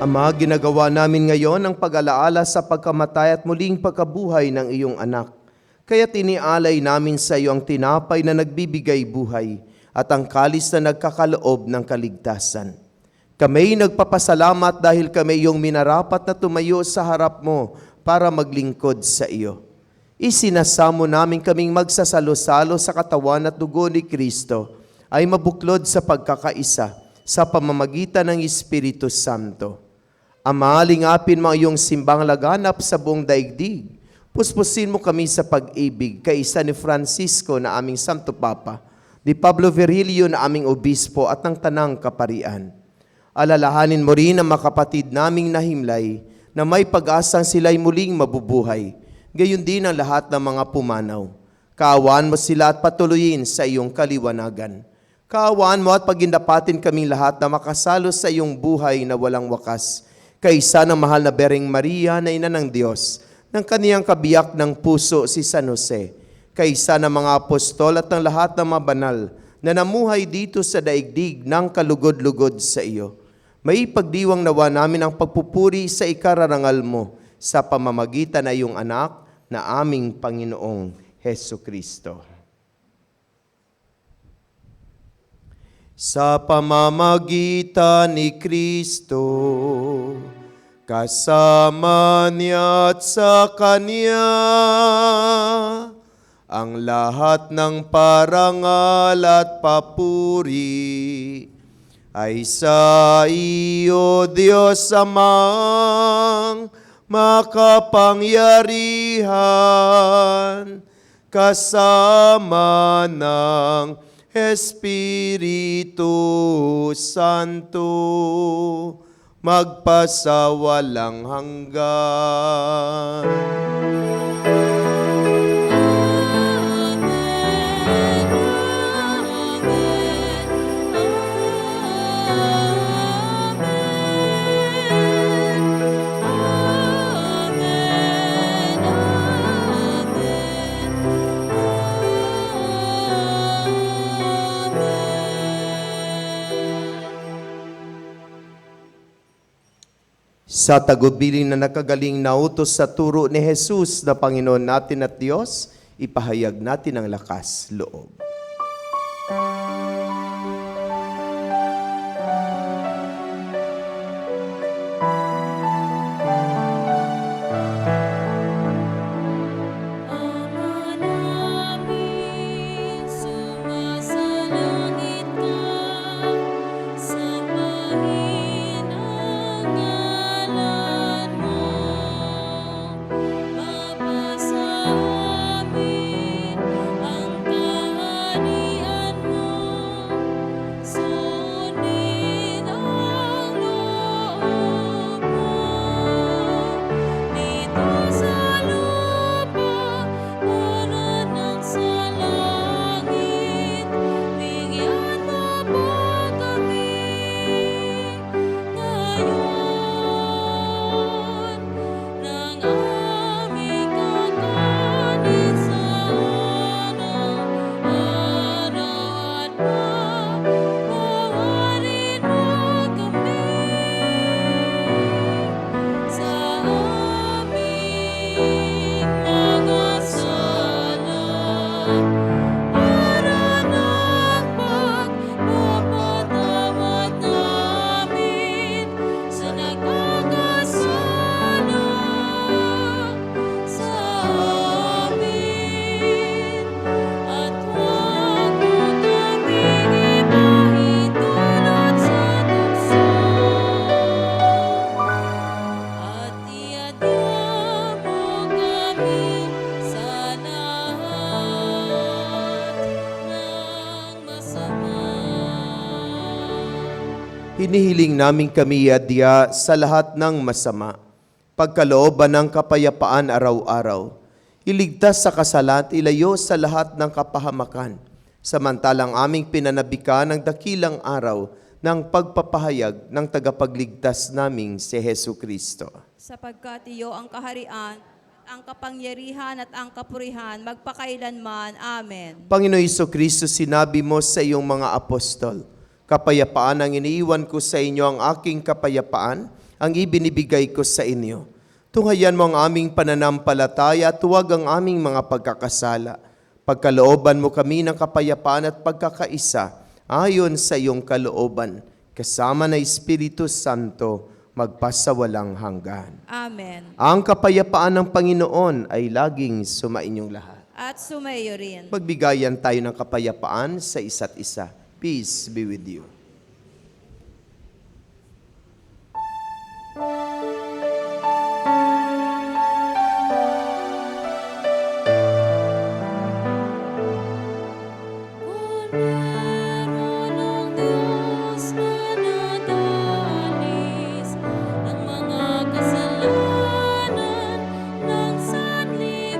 Ama, ginagawa namin ngayon ang pag-alaala sa pagkamatay at muling pagkabuhay ng iyong anak. Kaya tinialay namin sa iyo ang tinapay na nagbibigay buhay at ang kalis na nagkakaloob ng kaligtasan. Kami nagpapasalamat dahil kami iyong minarapat na tumayo sa harap mo para maglingkod sa iyo. Isinasamo namin kaming magsasalo-salo sa katawan at dugo ni Kristo ay mabuklod sa pagkakaisa sa pamamagitan ng Espiritu Santo. Ama, lingapin mo ang iyong simbang laganap sa buong daigdig. Puspusin mo kami sa pag-ibig, kaisa ni Francisco na aming Santo Papa, ni Pablo Virgilio na aming Obispo at ng Tanang Kaparian. Alalahanin mo rin ang mga kapatid naming nahimlay na may pag-asang sila'y muling mabubuhay. gayon din ang lahat ng mga pumanaw. Kaawaan mo sila at patuloyin sa iyong kaliwanagan. Kaawaan mo at pagindapatin kaming lahat na makasalo sa iyong buhay na walang wakas. Kaisa ng mahal na Bereng Maria na ina ng Diyos, ng kaniyang kabiyak ng puso si San Jose, kaisa ng mga apostol at ng lahat ng mga banal na namuhay dito sa daigdig ng kalugod-lugod sa iyo. May pagdiwang nawa namin ang pagpupuri sa ikararangal mo sa pamamagitan ng iyong anak na aming Panginoong Hesu Kristo. Sa pamamagitan ni Kristo, kasama niya at sa Kanya, ang lahat ng parangal at papuri ay sa iyo, Diyos Amang makapangyarihan, kasama ng Espiritu Santo, magpasawalang hanggan. Sa tagubilin na nakagaling na utos sa turo ni Jesus na Panginoon natin at Diyos, ipahayag natin ang lakas loob. Ama namin, sumasalangit ka, sambahin ang ngalan mo. Mapasa amin ang kaharian mo, sundin ang loob mo. Dito sa lupa, para nang sa langit, bigyan mo po kami ngayon ng aming kakanin sa araw-araw, at patawarin mo kami sa aming mga sala, para ng pagpapatawad namin sa nagkakasala sa amin. At huwag mo kaming ipahintulot sa tukso, at iadya mo kami sa lahat ng masama. Hinihiling namin kami adya sa lahat ng masama, pagkalooban ng kapayapaan araw-araw, iligtas sa kasalat, ilayo sa lahat ng kapahamakan, samantalang aming pinanabikan ng dakilang araw ng pagpapahayag ng tagapagligtas naming si Hesu Kristo. Sapagkat iyo ang kaharian, ang kapangyarihan at ang kapurihan magpakailanman. Amen. Panginoon Jesucristo, sinabi mo sa iyong mga apostol, kapayapaan ang iniiwan ko sa inyo, ang aking kapayapaan ang ibinibigay ko sa inyo. Tunghayan mo ang aming pananampalataya at huwag ang aming mga pagkakasala. Pagkalooban mo kami ng kapayapaan at pagkakaisa ayon sa iyong kalooban, kasama na Espiritu Santo, magpasawalang hanggan. Amen. Ang kapayapaan ng Panginoon ay laging sumainyong lahat. At sumayo rin. Magbigayan tayo ng kapayapaan sa isa't isa. Peace be with you. Kordero ng Diyos na nadalis ang mga kasalanan ng sanlibutan.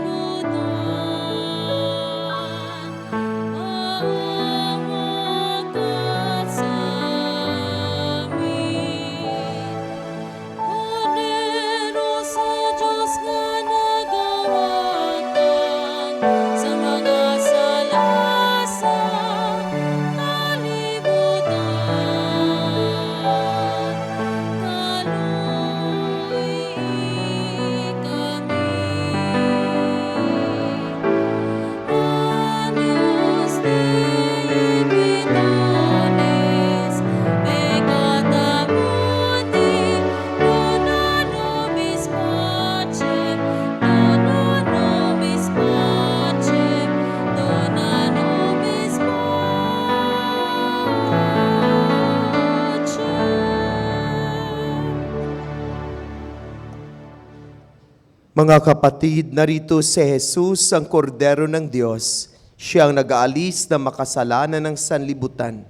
Mga kapatid, narito si Jesus, ang kordero ng Diyos. Siya ang nag-aalis na makasalanan ng sanlibutan.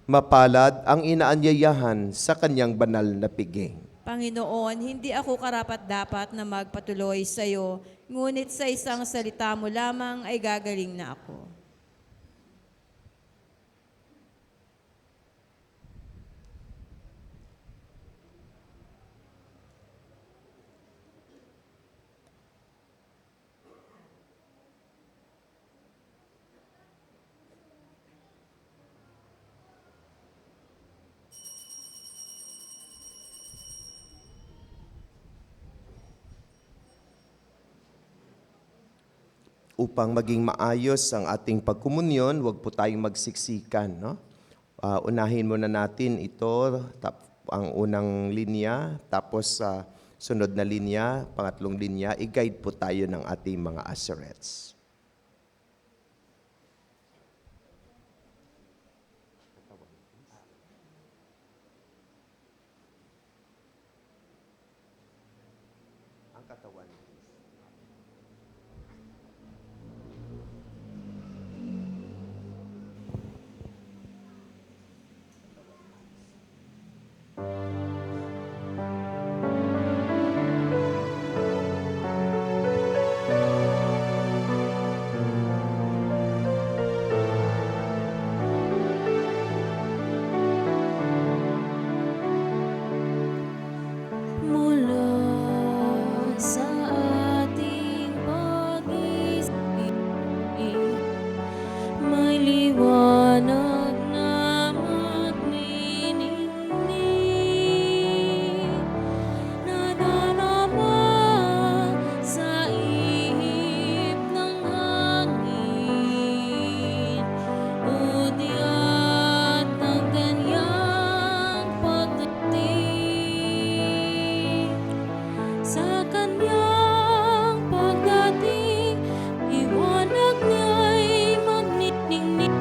Mapalad ang inaanyayahan sa kanyang banal na piging. Panginoon, hindi ako karapat-dapat na magpatuloy sa iyo, ngunit sa isang salita mo lamang ay gagaling na ako. Upang maging maayos ang ating pagkomunyon, huwag po tayong magsiksikan. No? Unahin muna natin ito, ang unang linya, tapos sa sunod na linya, pangatlong linya, i-guide po tayo ng ating mga asserets. Ang katawan. Mula sa ating pag-isip, may liwanag na magniningning, nadarama sa ihip ng hangin, udyat ng kanyang pagdating. Sa kanyang pagdating, liwanag niya'y magniningning,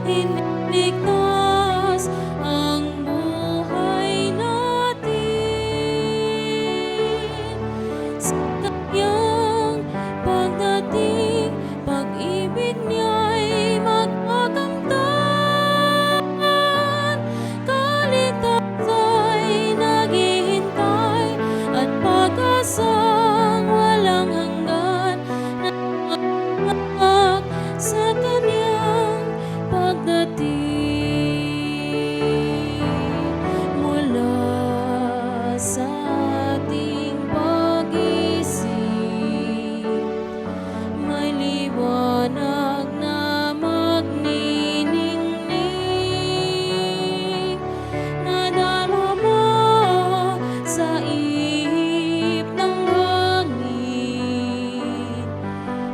iniligtas ang buhay natin. Sa kanyang pagdating, pag-ibig niya'y magkakamtan. Kaligtas ay naghihintay at pag-asang walang hanggan na magpapak sa kanyang pagdating. Mula sa ating pag-isip, may liwanag na magniningning, nadarama sa ihip ng hangin,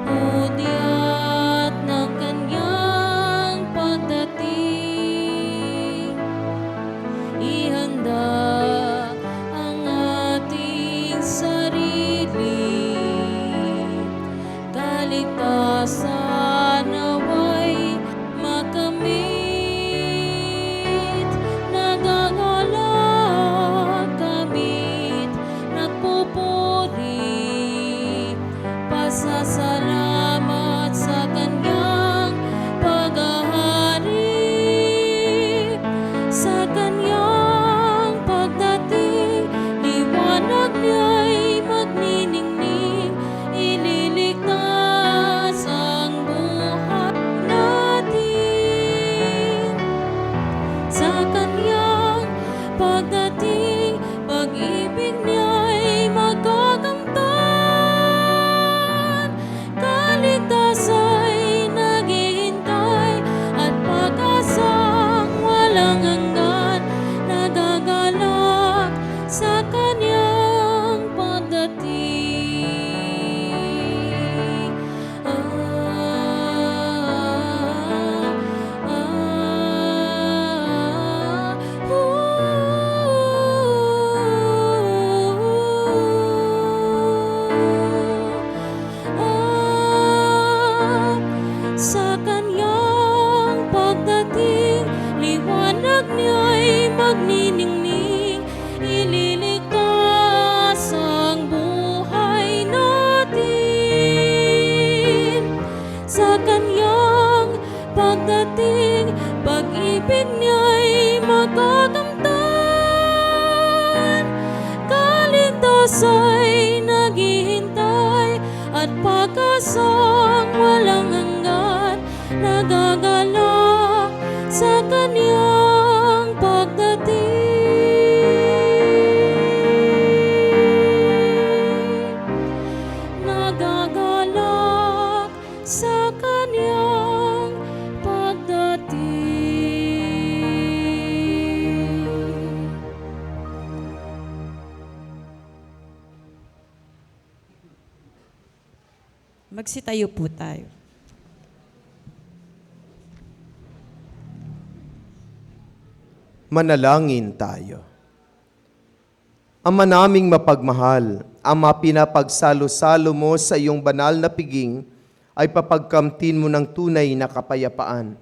udyat ng kanyang pagdating. Ihanda ang ating sarili, kaligtasan naway makamit. Nagagalak kamit, nagpupuri, pasasalamat sa kanyang paghahari. Sa kanyang pagdating, liwanag niya'y magniningning, ililigtas ang buhay natin. Sa kanyang pagdating, pag-ibig niya'y magkakamtan. ay naghihintay at pag-asang walang hanggan nagagalak sa kanyang pagdating. Nagagalak sa kanyang pagdating. Magsitayo po tayo. Manalangin tayo. Ama naming mapagmahal, Ama, pinapagsalo-salo mo sa iyong banal na piging ay papagkamtin mo ng tunay na kapayapaan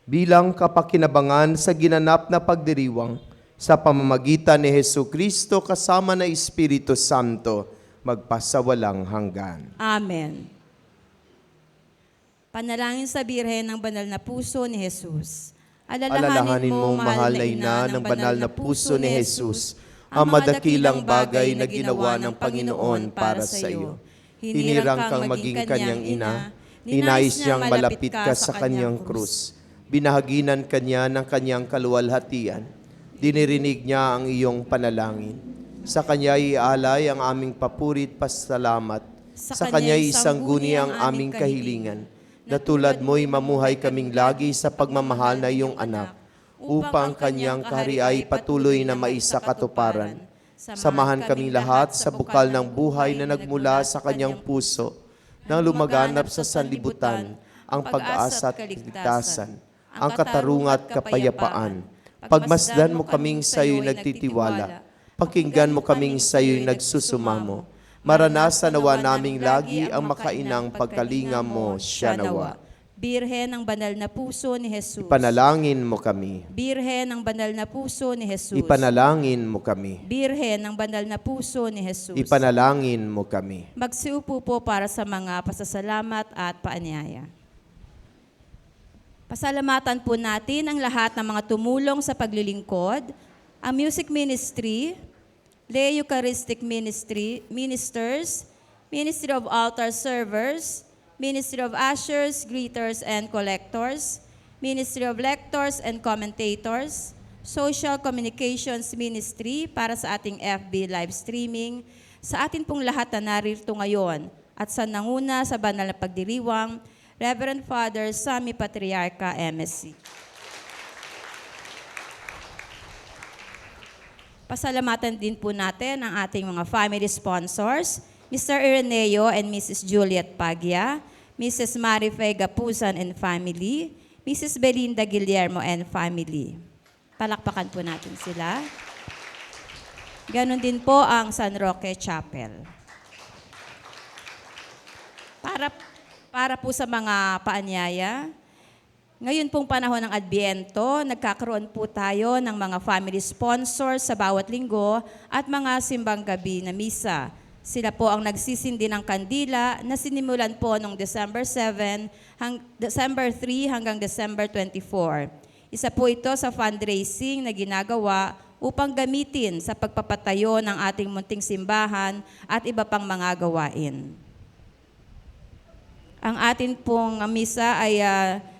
bilang kapakinabangan sa ginanap na pagdiriwang sa pamamagitan ni Hesu Kristo kasama na Espiritu Santo magpasawalang hanggan. Amen. Panalangin sa Birhen ng Banal na Puso ni Jesus. Alalahanin mo, mahal na ina ng banal na puso ni Jesus, ang madakilang bagay na ginawa ng Panginoon para sa iyo. Hinirang kang maging kanyang ina, ninais niyang malapit ka sa kanyang krus. Binahaginan kanya ng kanyang kaluwalhatian. Dinirinig niya ang iyong panalangin. Sa kanya ialay ang aming papurit pasalamat. Sa kanya isangguni ang aming kahilingan, na tulad mo'y mamuhay kaming lagi sa pagmamahal na iyong anak, upang kanyang kahariay patuloy na maisakatuparan. Samahan kaming lahat sa bukal ng buhay na nagmula sa kanyang puso, nang lumaganap sa sanlibutan ang pag-asa at kaligtasan, ang katarungan at kapayapaan. Pagmasdan mo kaming sa iyo'y nagtitiwala, pakinggan mo kaming sa iyo'y nagsusumamo. Maranasan nawa naming lagi ang makainang pagkalingam mo, siya nawa. Birhen ng Banal na Puso ni Jesus. Ipanalangin mo kami. Birhen ng Banal na Puso ni Jesus. Ipanalangin mo kami. Birhen ng Banal na Puso ni Jesus. Ipanalangin mo kami. Magsiupo po para sa mga pasasalamat at paanyaya. Pasalamatan po natin ang lahat ng mga tumulong sa paglilingkod, ang music ministry, lay Eucharistic ministry, ministers, Ministry of Altar Servers, Ministry of Ushers, Greeters, and Collectors, Ministry of Lectors and Commentators, Social Communications Ministry para sa ating FB live streaming, sa atin pong lahat na narito ngayon, at sa nanguna sa banal na pagdiriwang, Reverend Father Sammy Patriarca, MSC. Pasalamatan din po natin ang ating mga family sponsors, Mr. Ireneo and Mrs. Juliet Pagya, Mrs. Marife Gapusan and family, Mrs. Belinda Guillermo and family. Palakpakan po natin sila. Ganon din po ang San Roque Chapel. Para po sa mga paanyaya, ngayon pong panahon ng Adbyento, nagkakaroon po tayo ng mga family sponsors sa bawat linggo at mga simbang gabi na misa. Sila po ang nagsisindi ng kandila na sinimulan po noong December 7, December 3 hanggang December 24. Isa po ito sa fundraising na ginagawa upang gamitin sa pagpapatayo ng ating munting simbahan at iba pang mga gawain. Ang atin pong misa ay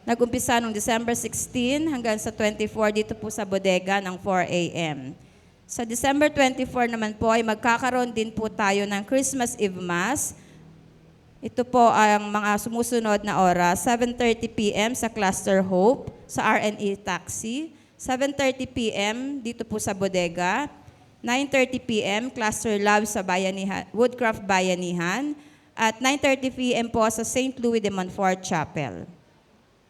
nag-umpisa noong December 16 hanggang sa 24 dito po sa bodega ng 4 a.m. Sa December 24 naman po ay magkakaroon din po tayo ng Christmas Eve Mass. Ito po ang mga sumusunod na oras, 7:30 p.m. sa Cluster Hope, sa RNE Taxi, 7:30 p.m. dito po sa bodega, 9:30 p.m. Cluster Love sa Bayanihan, Woodcraft Bayanihan, at 9:30 p.m. po sa St. Louis de Montfort Chapel.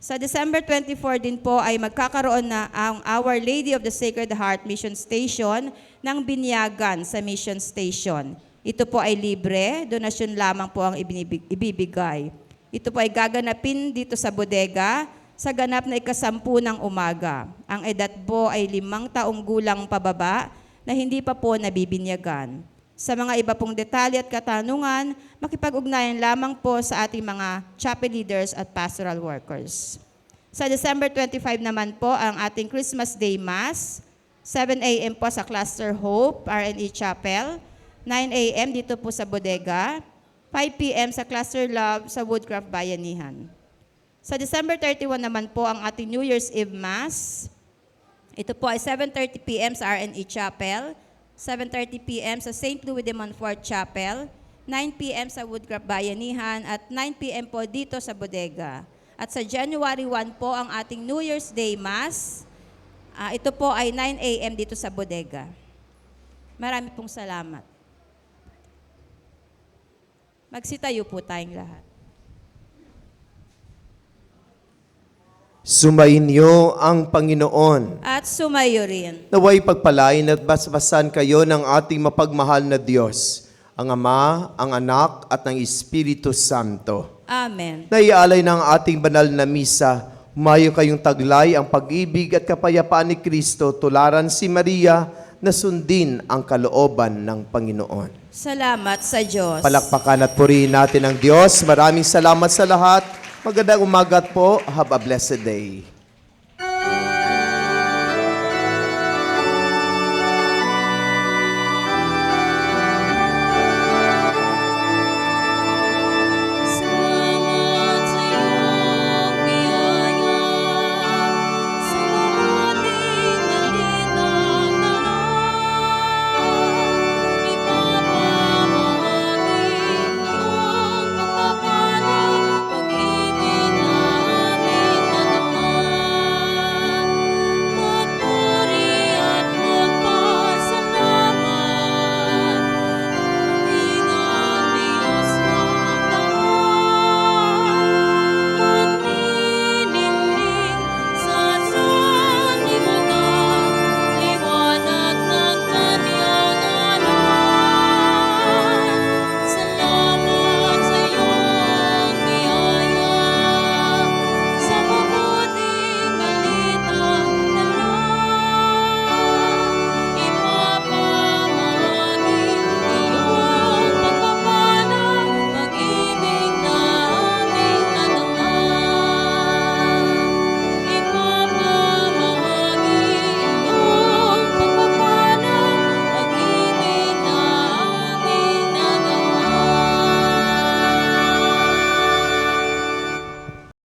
Sa December 24 din po ay magkakaroon na ang Our Lady of the Sacred Heart Mission Station ng Binyagan sa Mission Station. Ito po ay libre, donasyon lamang po ang ibibigay. Ito po ay gaganapin dito sa bodega sa ganap na 10:00 ng umaga. Ang edad po ay 5 taong gulang pababa na hindi pa po nabibinyagan. Sa mga iba pong detalye at katanungan, makipag-ugnayan lamang po sa ating mga chapel leaders at pastoral workers. Sa December 25 naman po, ang ating Christmas Day Mass, 7 a.m. po sa Cluster Hope, RNE Chapel, 9 a.m. dito po sa bodega, 5 p.m. sa Cluster Love sa Woodcraft Bayanihan. Sa December 31 naman po ang ating New Year's Eve Mass. Ito po ay 7:30 p.m. sa RNE Chapel, 7:30 p.m. sa St. Louis de Montfort Chapel, 9 p.m. sa Woodcraft Bayanihan, at 9 p.m. po dito sa bodega. At sa January 1 po ang ating New Year's Day Mass. Ito po ay 9 a.m. dito sa bodega. Marami pong salamat. Magsitayo po tayong lahat. Sumayin niyo ang Panginoon. At sumayo rin. Naway pagpalain at basbasan kayo ng ating mapagmahal na Diyos, ang Ama, ang Anak, at ang Espiritu Santo. Amen. Naialay ng ating banal na misa, humayo kayong taglay ang pag-ibig at kapayapaan ni Kristo, tularan si Maria, na sundin ang kalooban ng Panginoon. Salamat sa Diyos. Palakpakan at purihin natin ang Diyos. Maraming salamat sa lahat. Magandang umaga po. Have a blessed day.